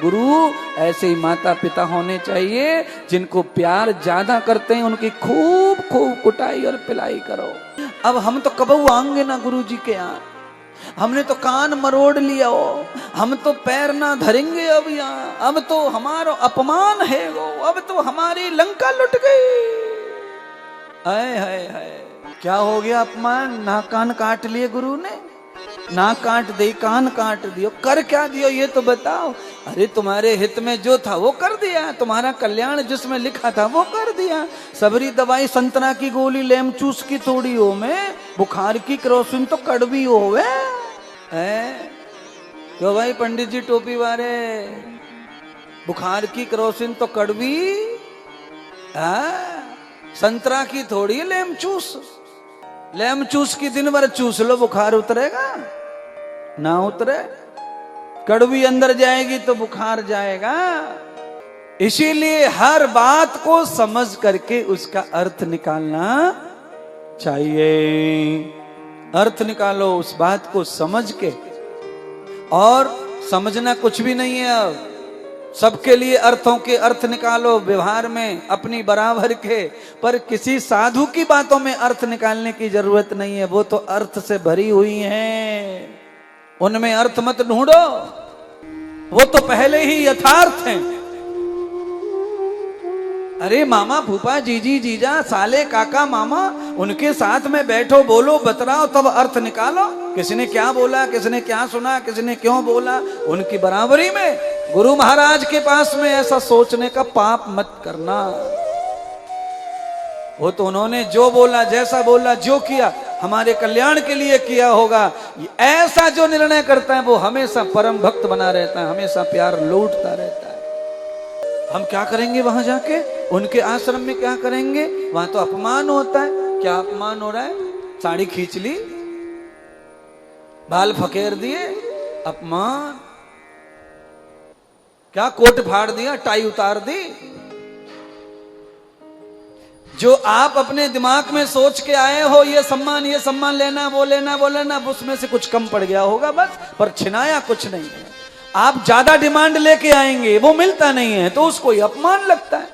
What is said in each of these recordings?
गुरु, ऐसे ही माता पिता होने चाहिए जिनको प्यार ज्यादा करते हैं, उनकी खूब खूब कुटाई और पिलाई करो। अब हम तो कबू आएंगे ना गुरु जी के यहाँ, हमने तो कान मरोड़ लिया हो, हम तो पैर ना धरेंगे अब यहाँ, अब तो हमारा अपमान है वो, अब तो हमारी लंका लुट गई। हाय हाय हाय, क्या हो गया अपमान? ना कान काट लिए गुरु ने, ना काट दे कान काट दियो, कर क्या दियो ये तो बताओ। अरे तुम्हारे हित में जो था वो कर दिया, तुम्हारा कल्याण जिसमें लिखा था वो कर दिया। सबरी दवाई संतरा की गोली लेम चूस की थोड़ी हो में, बुखार की केरोसिन तो कड़वी होवे है। क्यों भाई पंडित जी टोपी वाले, बुखार की केरोसिन तो कड़वी है, संतरा की थोड़ी लेम चूस। लेम चूस की दिन भर चूस लो, बुखार उतरेगा? ना उतरे, कड़वी अंदर जाएगी तो बुखार जाएगा। इसीलिए हर बात को समझ करके उसका अर्थ निकालना चाहिए। अर्थ निकालो उस बात को समझ के, और समझना कुछ भी नहीं है। अब सबके लिए अर्थों के अर्थ निकालो व्यवहार में अपनी बराबर के, पर किसी साधु की बातों में अर्थ निकालने की जरूरत नहीं है, वो तो अर्थ से भरी हुई हैं, उनमें अर्थ मत ढूंढो, वो तो पहले ही यथार्थ हैं। अरे मामा फूफा जीजी जीजा साले काका मामा, उनके साथ में बैठो, बोलो बतलाओ, तब अर्थ निकालो। किसने क्या बोला, किसने क्या सुना, किसने क्यों बोला, उनकी बराबरी में गुरु महाराज के पास में ऐसा सोचने का पाप मत करना। वो तो उन्होंने जो बोला, जैसा बोला, जो किया हमारे कल्याण के लिए किया होगा। ऐसा जो निर्णय करता है वो हमेशा परम भक्त बना रहता है, हमेशा प्यार लौटता रहता है। हम क्या करेंगे वहां जाके, उनके आश्रम में क्या करेंगे? वहां तो अपमान होता है। क्या अपमान हो रहा है? साड़ी खींच ली, बाल फकेर दिए, अपमान। क्या कोट फाड़ दिया, टाई उतार दी। जो आप अपने दिमाग में सोच के आए हो ये सम्मान लेना, वो लेना, वो लेना, उसमें से कुछ कम पड़ गया होगा बस, पर छिनाया कुछ नहीं है। आप ज्यादा डिमांड लेके आएंगे, वो मिलता नहीं है तो उसको ही अपमान लगता है।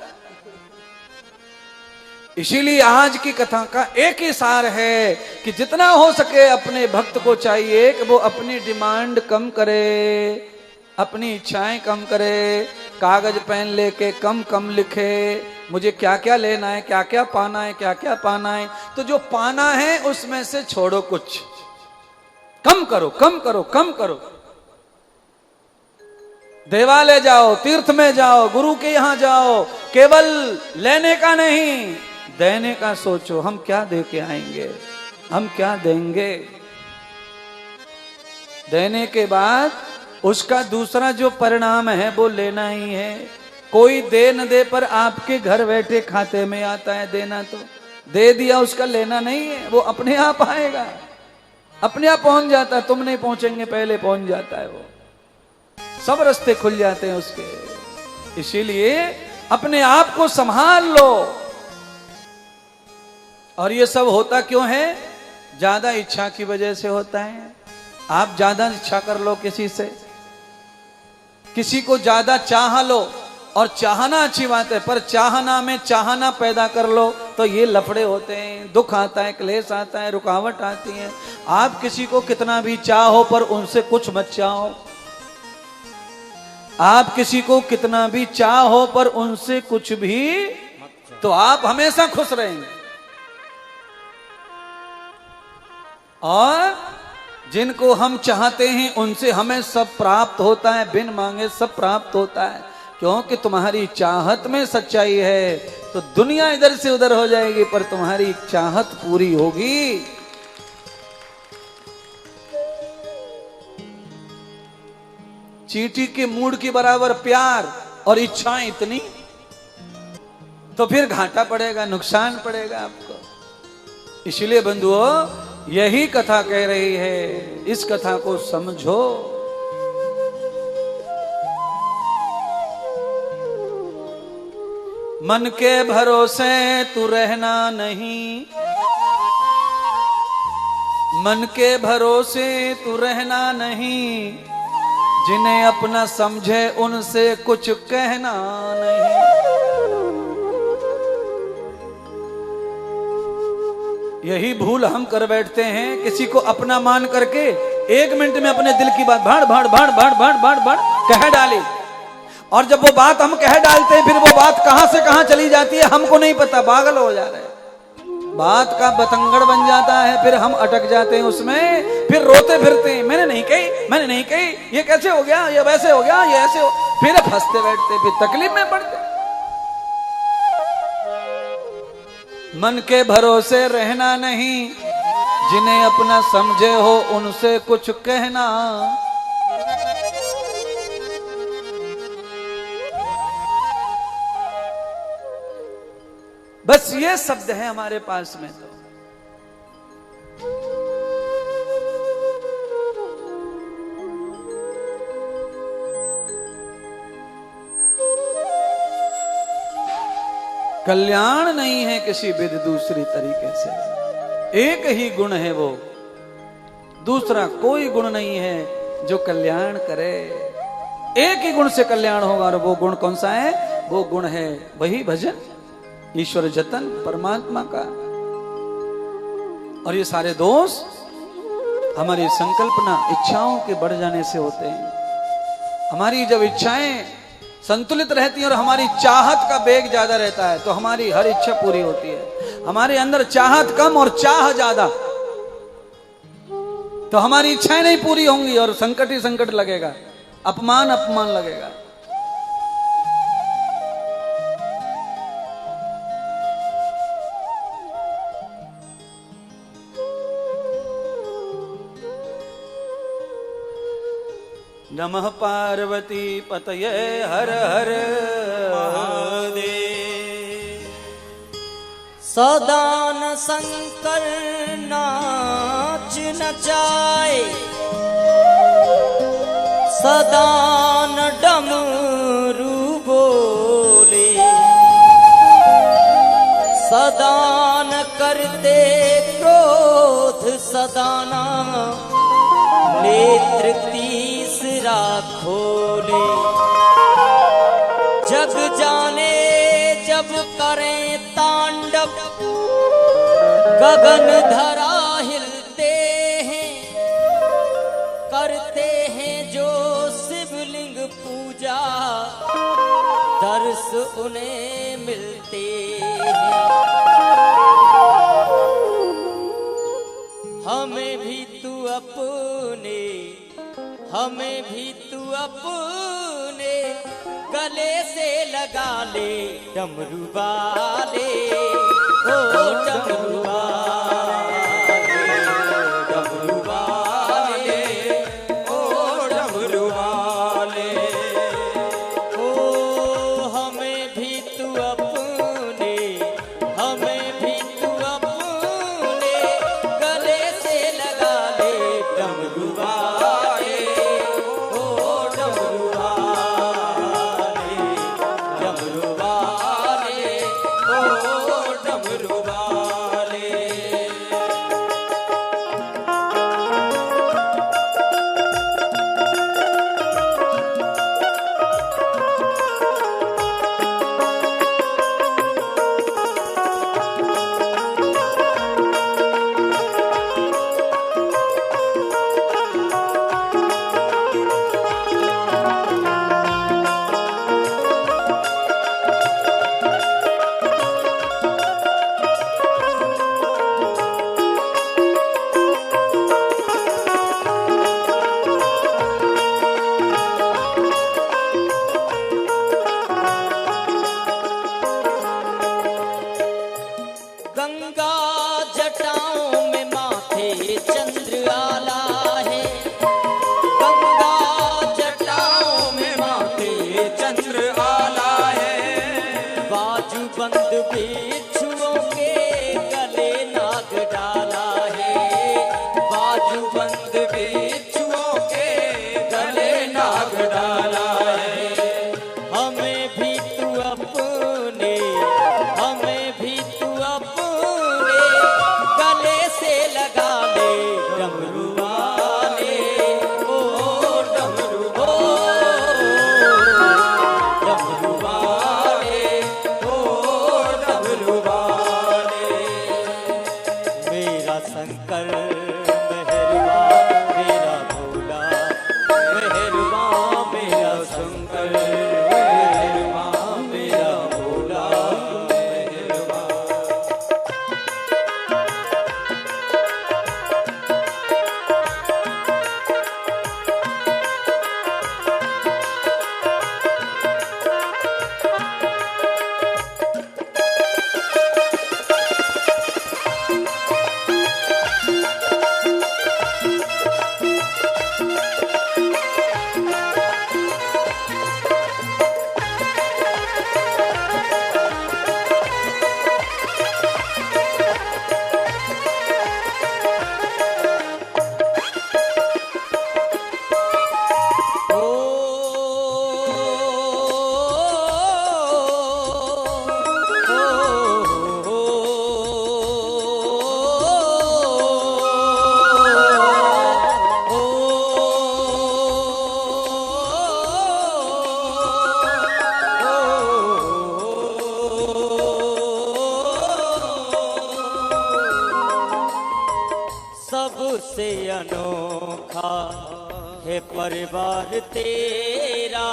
इसीलिए आज की कथा का एक ही सार है कि जितना हो सके अपने भक्त को चाहिए कि वो अपनी डिमांड कम करे, अपनी इच्छाएं कम करे, कागज पेन लेके कम कम लिखे, मुझे क्या क्या लेना है, क्या क्या पाना है, क्या क्या पाना है। तो जो पाना है उसमें से छोड़ो, कुछ कम करो, कम करो, कम करो। देवालय जाओ, तीर्थ में जाओ, गुरु के यहां जाओ, केवल लेने का नहीं, देने का सोचो। हम क्या दे के आएंगे, हम क्या देंगे। देने के बाद उसका दूसरा जो परिणाम है वो लेना ही है। कोई दे न दे, पर आपके घर बैठे खाते में आता है देना, तो दे दिया, उसका लेना नहीं है, वो अपने आप आएगा, अपने आप पहुंच जाता है। तुम नहीं पहुंचेंगे, पहले पहुंच जाता है वो, सब रास्ते खुल जाते हैं उसके। इसीलिए अपने आप को संभाल लो। और ये सब होता क्यों है? ज्यादा इच्छा की वजह से होता है। आप ज्यादा इच्छा कर लो किसी से, किसी को ज्यादा चाह लो, और चाहना अच्छी बात है, पर चाहना में चाहना पैदा कर लो तो ये लफड़े होते हैं, दुख आता है, क्लेश आता है, रुकावट आती है। आप किसी को कितना भी चाहो पर उनसे कुछ मत चाहो। आप किसी को कितना भी चाहो पर उनसे कुछ भी, तो आप हमेशा खुश रहेंगे। और जिनको हम चाहते हैं उनसे हमें सब प्राप्त होता है, बिन मांगे सब प्राप्त होता है। क्योंकि तुम्हारी चाहत में सच्चाई है तो दुनिया इधर से उधर हो जाएगी, पर तुम्हारी चाहत पूरी होगी। चींटी के मूड के बराबर प्यार और इच्छाएं इतनी, तो फिर घाटा पड़ेगा, नुकसान पड़ेगा आपको। इसलिए बंधुओं, यही कथा कह रही है, इस कथा को समझो। मन के भरोसे तू रहना नहीं, मन के भरोसे तू रहना नहीं, जिन्हें अपना समझे उनसे कुछ कहना नहीं। यही भूल हम कर बैठते हैं, किसी को अपना मान करके 1 मिनट में अपने दिल की बात भाड़ भाड़ भाड़ भाड़ भाड़ भाड़ भाड़ कह डाली, और जब वो बात हम कह डालते हैं फिर वो बात कहां से कहां चली जाती है हमको नहीं पता, पागल हो जा रहे हैं, बात का बतंगड़ बन जाता है, फिर हम अटक जाते हैं उसमें, फिर रोते फिरते हैं, मैंने नहीं कही, मैंने नहीं कही, ये कैसे हो गया, ये वैसे हो गया, ये ऐसे हो, फिर फंसते बैठते, फिर तकलीफ में पड़ते। मन के भरोसे रहना नहीं, जिन्हें अपना समझे हो उनसे कुछ कहना। बस ये शब्द है हमारे पास में। तो कल्याण नहीं है किसी विध दूसरी तरीके से, एक ही गुण है वो, दूसरा कोई गुण नहीं है जो कल्याण करे। एक ही गुण से कल्याण होगा, और वो गुण कौन सा है? वो गुण है वही भजन, ईश्वर जतन, परमात्मा का। और ये सारे दोष हमारी संकल्पना, इच्छाओं के बढ़ जाने से होते हैं। हमारी जब इच्छाएं संतुलित रहती हैं और हमारी चाहत का वेग ज्यादा रहता है तो हमारी हर इच्छा पूरी होती है। हमारे अंदर चाहत कम और चाह ज्यादा तो हमारी इच्छाएं नहीं पूरी होंगी और संकट ही संकट लगेगा, अपमान अपमान लगेगा। नमः पार्वती पतये हर हर महादेव। सदान शंकर नाच नचाए, सदान डमरू बोले, सदान करते क्रोध सदाना, नेत्र तीसरा खोले। जग जाने जब करें तांडव, गगन धरा हिलते हैं, करते हैं जो शिवलिंग पूजा, दर्श उन्हें मिलते हैं। हमें भी तू अपने, हमें भी तू अपने गले से लगा ले, डमरू वाले, ओ डमरू वाले, डमरू वाले, ओ डमरू वाले। ओ हमें भी तू अपने, हमें भी तू अपने गले से लगा ले, डमरू वाले, ओ डमरू वाले, डमरू वाले, ओ डमरू वाले। गंगा जटाओं में माथे चंद्र आला है, गंगा जटाओं में माथे चंद्र आला है। बाजू बंद बिच्छुओं के गले नाग डाला है, बाजू बंद बिच्छुओं के गले नाग डाला है। हमें भी तू अपने, हमें भी तू अपने गले से लगा ले, डमरू वाले, ओ डमरू, ओ शंकर मेहरबा मेरा भोला मेहरबा। सबसे अनोखा है परिवार तेरा,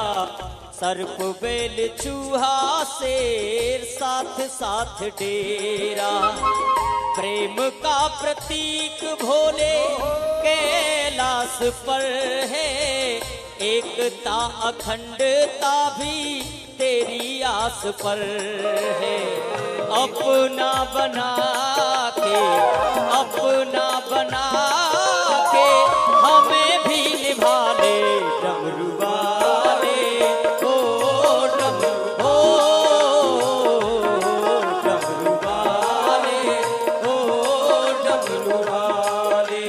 सर्प बेल चूहा शेर साथ साथ डेरा। प्रेम का प्रतीक भोले कैलाश पर है, एकता अखंडता भी तेरी आस पर है। अपना बना के हमें भी निभा ले डमरू वाले, ओ डमरू वाले, ओ डमरू वाले।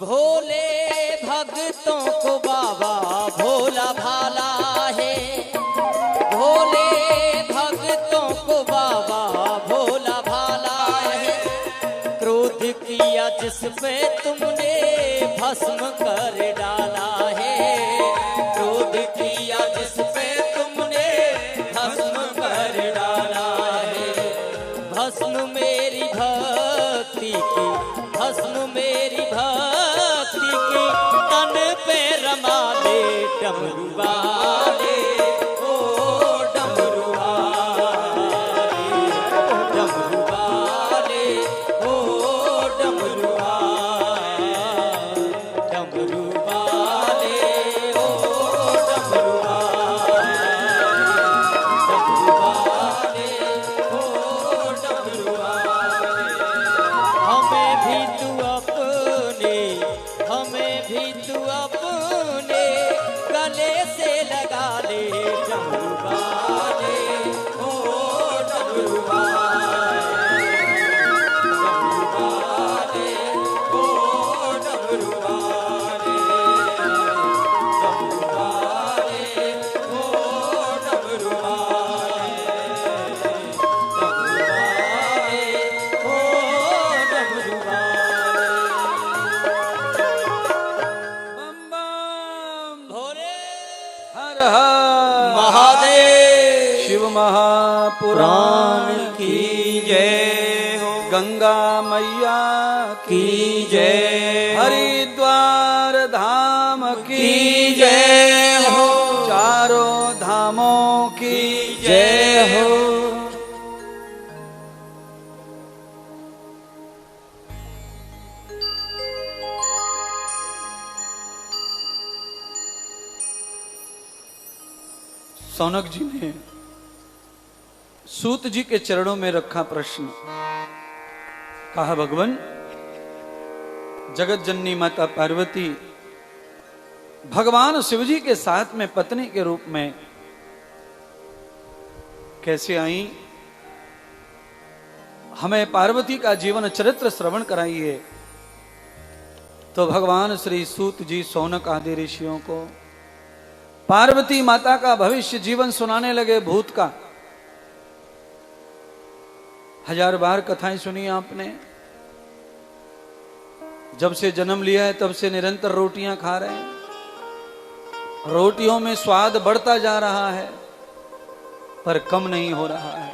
भोले भक्तों को बाबा भोला भाला है, भोले भक्तों को बाबा भोला भाला है। क्रोध किया जिस पे तुमने भस्म कर डाला है, क्रोध किया जिस पे तुमने भस्म कर डाला है। भस्म मेरी भक्ति की, भस्म मेरी भक्ति की, तन पे रमा ले डमरू वाले, ओ डमरू वाले, डमरू वाले, ओ डमरू वाले, डमरू वाले, ओ डमरू वाले, डमरू वाले, ओ डमरू वाले। हमें भी तू अपने, हमें भी तू अपने गले से लगा ले डमरू वाले, ओ डमरू वाले, डमरू वाले, ओ डमरू वाले, डमरू वाले, ओ डमरू वाले, डमरू वाले, ओ डमरू वाले। बम बम भोले हर हर महादेव। शिव महापुराण की जय हो, गंगा मैया की जय हो, हरिद्वार धाम की जय हो, चारों धामों की जय हो। सौनक जी ने सूत जी के चरणों में रखा प्रश्न, कहा भगवान जगत जननी माता पार्वती भगवान शिवजी के साथ में पत्नी के रूप में कैसे आई, हमें पार्वती का जीवन चरित्र श्रवण कराइए। तो भगवान श्री सूत जी सौनक आदि ऋषियों को पार्वती माता का भविष्य जीवन सुनाने लगे, भूत का। 1000 बार कथाएं सुनी आपने। जब से जन्म लिया है तब से निरंतर रोटियां खा रहे हैं, रोटियों में स्वाद बढ़ता जा रहा है पर कम नहीं हो रहा है।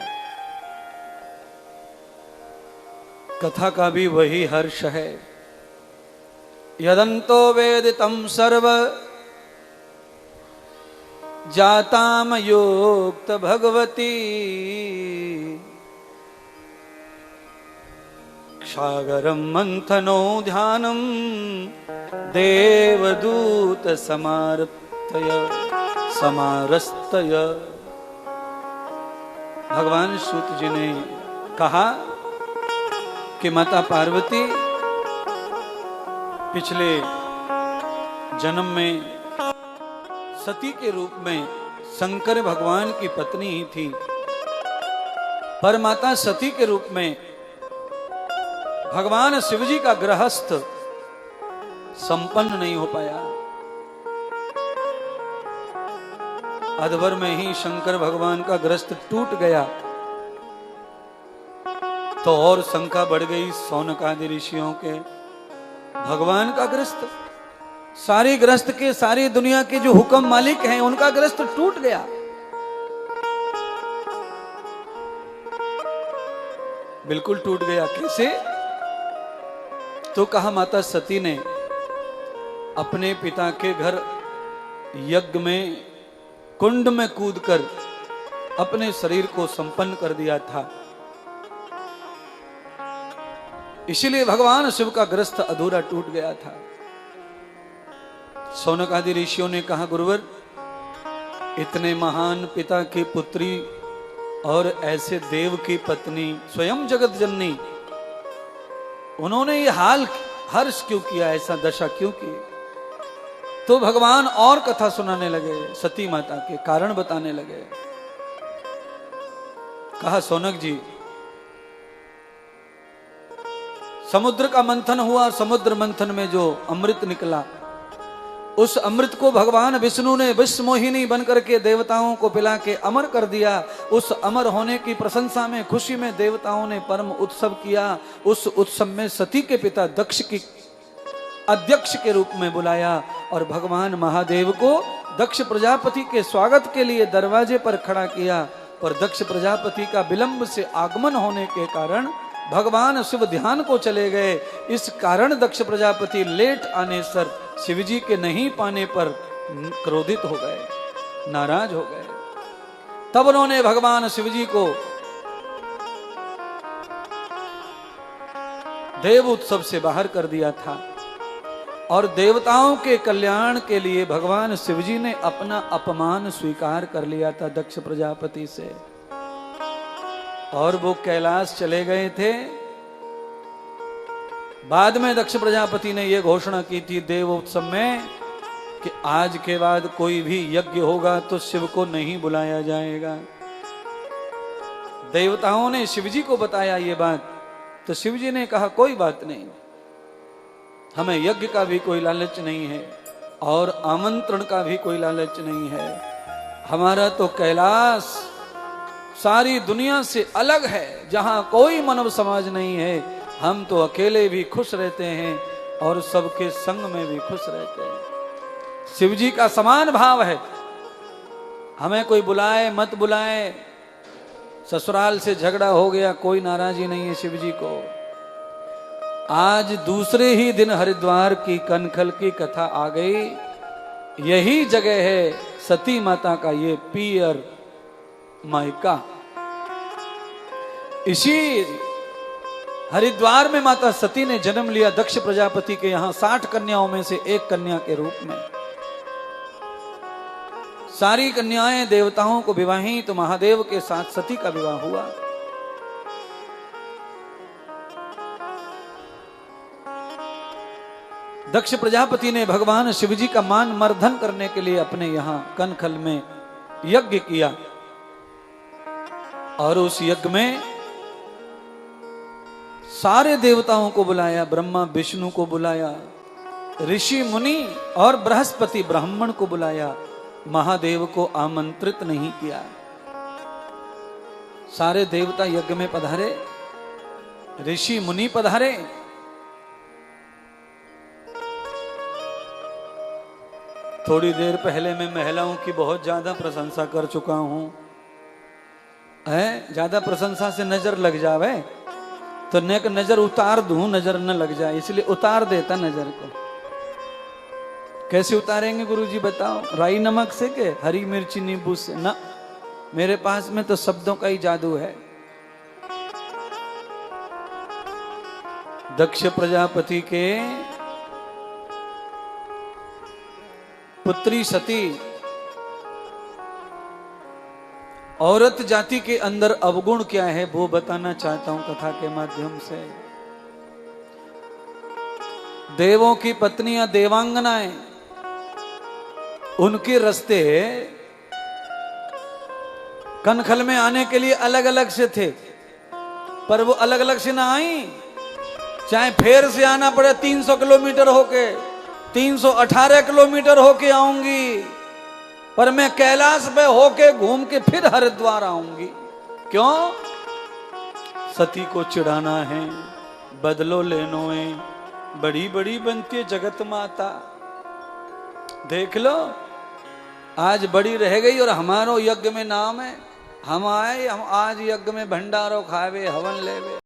कथा का भी वही हर्ष है। यदंतो वेदितं सर्व जाताम योक्त भगवती सागरम मंथनो ध्यानम देवदूत समारस्तय। भगवान सूत जी ने कहा कि माता पार्वती पिछले जन्म में सती के रूप में शंकर भगवान की पत्नी ही थी, पर माता सती के रूप में भगवान शिवजी का गृहस्थ संपन्न नहीं हो पाया। अधवर में ही शंकर भगवान का गृहस्थ टूट गया तो और शंका बढ़ गई सौनक आदि ऋषियों के। भगवान का गृहस्थ, सारी गृहस्थ के, सारी दुनिया के जो हुक्म मालिक हैं उनका गृहस्थ टूट गया। बिल्कुल टूट गया। कैसे? तो कहा माता सती ने अपने पिता के घर यज्ञ में कुंड में कूदकर अपने शरीर को संपन्न कर दिया था, इसीलिए भगवान शिव का गृहस्थ अधूरा टूट गया था। सौनक आदि ऋषियों ने कहा, गुरुवर, इतने महान पिता की पुत्री और ऐसे देव की पत्नी, स्वयं जगत जननी, उन्होंने ये हाल हर्ष क्यों किया, ऐसा दशा क्यों की? तो भगवान और कथा सुनाने लगे, सती माता के कारण बताने लगे। कहा, सौनक जी, समुद्र का मंथन हुआ, समुद्र मंथन में जो अमृत निकला, उस अमृत को भगवान विष्णु ने विश्व मोहिनी बनकर के देवताओं को पिला के अमर कर दिया। उस अमर होने की प्रशंसा में, खुशी में देवताओं ने परम उत्सव किया। उस उत्सव में सती के पिता दक्ष की अध्यक्ष के रूप में बुलाया और भगवान महादेव को दक्ष प्रजापति के स्वागत के लिए दरवाजे पर खड़ा किया। पर दक्ष प्रजापति का विलंब से आगमन होने के कारण भगवान शिव ध्यान को चले गए। इस कारण दक्ष प्रजापति लेट आने सर शिवजी के नहीं पाने पर क्रोधित हो गए, नाराज हो गए। तब उन्होंने भगवान शिवजी को देव उत्सव से बाहर कर दिया था और देवताओं के कल्याण के लिए भगवान शिवजी ने अपना अपमान स्वीकार कर लिया था दक्ष प्रजापति से, और वो कैलाश चले गए थे। बाद में दक्ष प्रजापति ने यह घोषणा की थी देव उत्सव में कि आज के बाद कोई भी यज्ञ होगा तो शिव को नहीं बुलाया जाएगा। देवताओं ने शिवजी को बताया ये बात, तो शिवजी ने कहा, कोई बात नहीं, हमें यज्ञ का भी कोई लालच नहीं है और आमंत्रण का भी कोई लालच नहीं है। हमारा तो कैलाश सारी दुनिया से अलग है, जहां कोई मानव समाज नहीं है। हम तो अकेले भी खुश रहते हैं और सबके संग में भी खुश रहते हैं। शिवजी का समान भाव है, हमें कोई बुलाए मत बुलाए, ससुराल से झगड़ा हो गया, कोई नाराजी नहीं है शिवजी को। आज दूसरे ही दिन हरिद्वार की कनखल की कथा आ गई। यही जगह है सती माता का ये पियर मायका। इसी हरिद्वार में माता सती ने जन्म लिया दक्ष प्रजापति के यहां 60 कन्याओं में से एक कन्या के रूप में। सारी कन्याएं देवताओं को विवाही, तो महादेव के साथ सती का विवाह हुआ। दक्ष प्रजापति ने भगवान शिवजी का मान मर्दन करने के लिए अपने यहां कनखल में यज्ञ किया और उस यज्ञ में सारे देवताओं को बुलाया, ब्रह्मा विष्णु को बुलाया, ऋषि मुनि और बृहस्पति ब्राह्मण को बुलाया, महादेव को आमंत्रित नहीं किया। सारे देवता यज्ञ में पधारे, ऋषि मुनि पधारे, थोड़ी देर पहले मैं महिलाओं की बहुत ज्यादा प्रशंसा कर चुका हूं, है ज्यादा प्रशंसा से नजर लग जावे तो नेक नजर उतार दूं, नजर न लग जाए इसलिए उतार देता नजर को। कैसे उतारेंगे गुरुजी बताओ? राई नमक से के हरी मिर्ची नींबू से? ना, मेरे पास में तो शब्दों का ही जादू है। दक्ष प्रजापति के पुत्री सती औरत जाति के अंदर अवगुण क्या है वो बताना चाहता हूं कथा के माध्यम से। देवों की पत्नियां देवांगनाएं, उनके रास्ते कनखल में आने के लिए अलग अलग से थे, पर वो अलग अलग से ना आई। चाहे फेर से आना पड़े 300 किलोमीटर होके, 318 किलोमीटर होके आऊंगी, पर मैं कैलाश पे होके घूम के फिर हरिद्वार आऊंगी। क्यों? सती को चिढ़ाना है, बदलो लेनो है, बड़ी बड़ी बनती है जगत माता। देख लो आज बड़ी रह गई और हमारो यज्ञ में नाम है। हम आए, हम आज यज्ञ में भंडारो खावे, हवन लेवे।